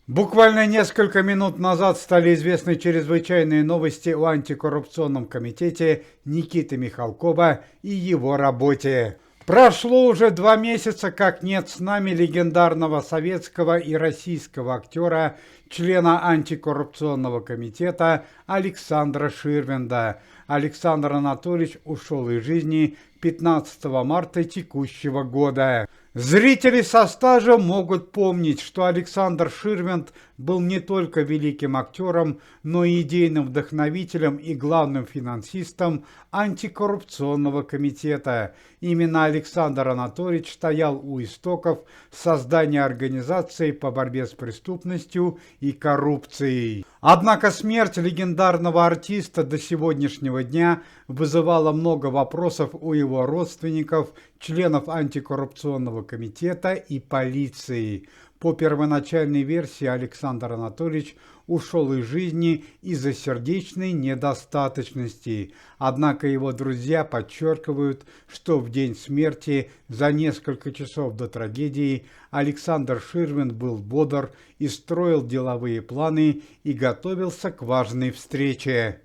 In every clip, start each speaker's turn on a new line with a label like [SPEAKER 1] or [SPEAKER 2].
[SPEAKER 1] Буквально несколько минут назад стали известны чрезвычайные новости о антикоррупционном комитете Никиты Михалкова и его работе. Прошло уже 2 месяца, как нет с нами легендарного советского и российского актера, члена антикоррупционного комитета Александра Ширвинда. Александр Анатольевич ушел из жизни 15 марта текущего года. Зрители со стажем могут помнить, что Александр Ширвинд был не только великим актером, но и идейным вдохновителем и главным финансистом антикоррупционного комитета. Именно Александр Анатольевич стоял у истоков создания организации по борьбе с преступностью и коррупцией. Однако смерть легендарного артиста до сегодняшнего дня вызывала много вопросов у его родственников, членов антикоррупционного комитета и полиции. По первоначальной версии Александр Анатольевич ушел из жизни из-за сердечной недостаточности. Однако его друзья подчеркивают, что в день смерти, за несколько часов до трагедии, Александр Ширвинд был бодр и строил деловые планы и готовился к важной встрече.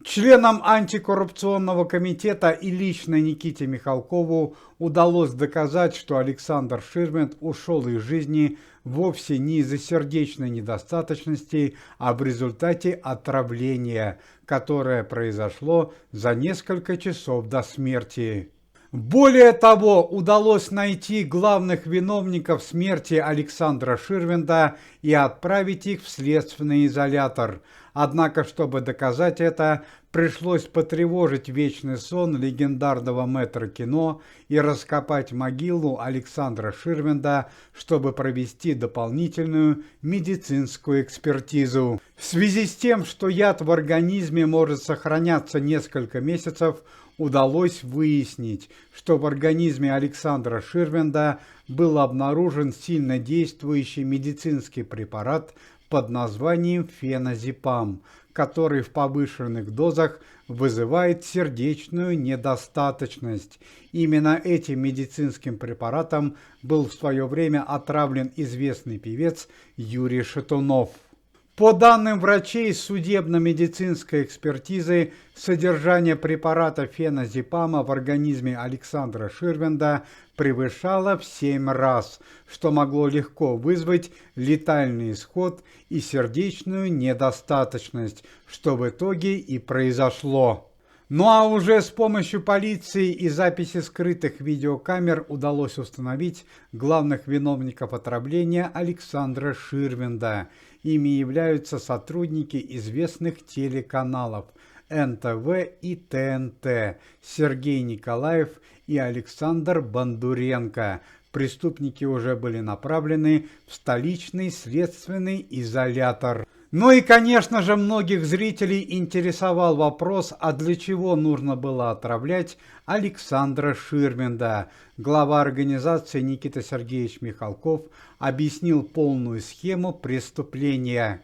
[SPEAKER 1] Членам антикоррупционного комитета и лично Никите Михалкову удалось доказать, что Александр Ширвинд ушел из жизни вовсе не из-за сердечной недостаточности, а в результате отравления, которое произошло за несколько часов до смерти. Более того, удалось найти главных виновников смерти Александра Ширвинда и отправить их в следственный изолятор. Однако, чтобы доказать это, пришлось потревожить вечный сон легендарного мэтра кино и раскопать могилу Александра Ширвинда, чтобы провести дополнительную медицинскую экспертизу. В связи с тем, что яд в организме может сохраняться несколько месяцев, удалось выяснить, что в организме Александра Ширвинда был обнаружен сильно действующий медицинский препарат под названием феназепам, который в повышенных дозах вызывает сердечную недостаточность. Именно этим медицинским препаратом был в свое время отравлен известный певец Юрий Шатунов. По данным врачей судебно-медицинской экспертизы, содержание препарата феназепама в организме Александра Ширвинда превышало в 7 раз, что могло легко вызвать летальный исход и сердечную недостаточность, что в итоге и произошло. Ну а уже с помощью полиции и записи скрытых видеокамер удалось установить главных виновников отравления Александра Ширвинда. Ими являются сотрудники известных телеканалов НТВ и ТНТ Сергей Николаев и Александр Бондаренко. Преступники уже были направлены в столичный следственный изолятор. Ну и, конечно же, многих зрителей интересовал вопрос, а для чего нужно было отравлять Александра Ширвинда. Глава организации Никита Сергеевич Михалков объяснил полную схему преступления.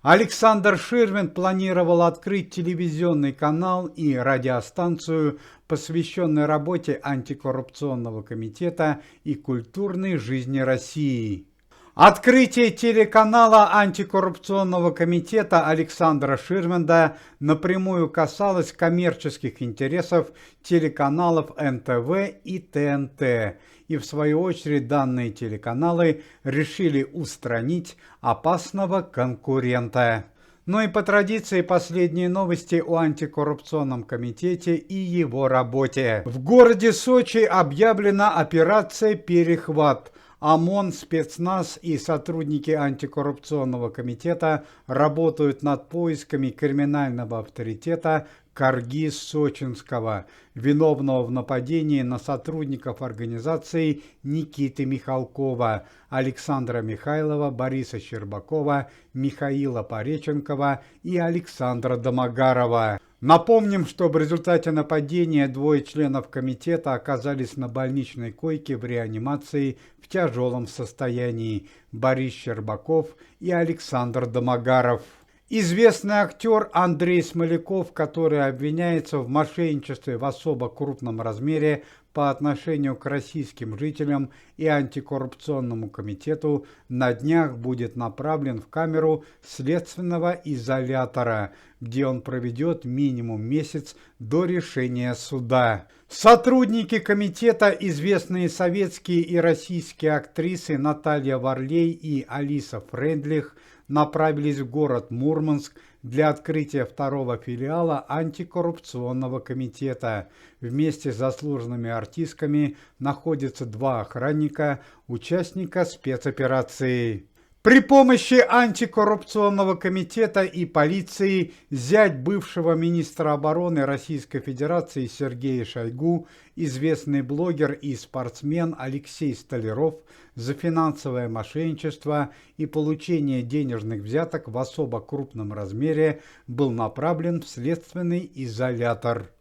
[SPEAKER 1] Александр Ширвинд планировал открыть телевизионный канал и радиостанцию, посвященной работе антикоррупционного комитета и культурной жизни России. Открытие телеканала антикоррупционного комитета Александра Ширвинда напрямую касалось коммерческих интересов телеканалов НТВ и ТНТ, и в свою очередь данные телеканалы решили устранить опасного конкурента. Ну и по традиции последние новости о антикоррупционном комитете и его работе. В городе Сочи объявлена операция «Перехват». ОМОН, спецназ и сотрудники антикоррупционного комитета работают над поисками криминального авторитета Карги Сочинского, виновного в нападении на сотрудников организации Никиты Михалкова, Александра Михайлова, Бориса Щербакова, Михаила Пореченкова и Александра Домогарова. Напомним, что в результате нападения 2 членов комитета оказались на больничной койке в реанимации в тяжелом состоянии – Борис Щербаков и Александр Домогаров. Известный актер Андрей Смоляков, который обвиняется в мошенничестве в особо крупном размере по отношению к российским жителям и антикоррупционному комитету на днях будет направлен в камеру следственного изолятора, где он проведет минимум месяц до решения суда. Сотрудники комитета, известные советские и российские актрисы Наталья Варлей и Алиса Фрейндлих, направились в город Мурманск для открытия второго филиала антикоррупционного комитета. Вместе с заслуженными артистками находятся 2 охранника, участника спецоперации. При помощи антикоррупционного комитета и полиции зять бывшего министра обороны Российской Федерации Сергея Шойгу, известный блогер и спортсмен Алексей Столяров, за финансовое мошенничество и получение денежных взяток в особо крупном размере был направлен в следственный изолятор.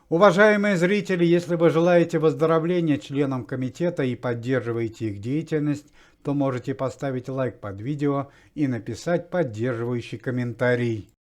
[SPEAKER 1] Уважаемые зрители, если вы желаете выздоровления членам комитета и поддерживаете их деятельность, то можете поставить лайк под видео и написать поддерживающий комментарий.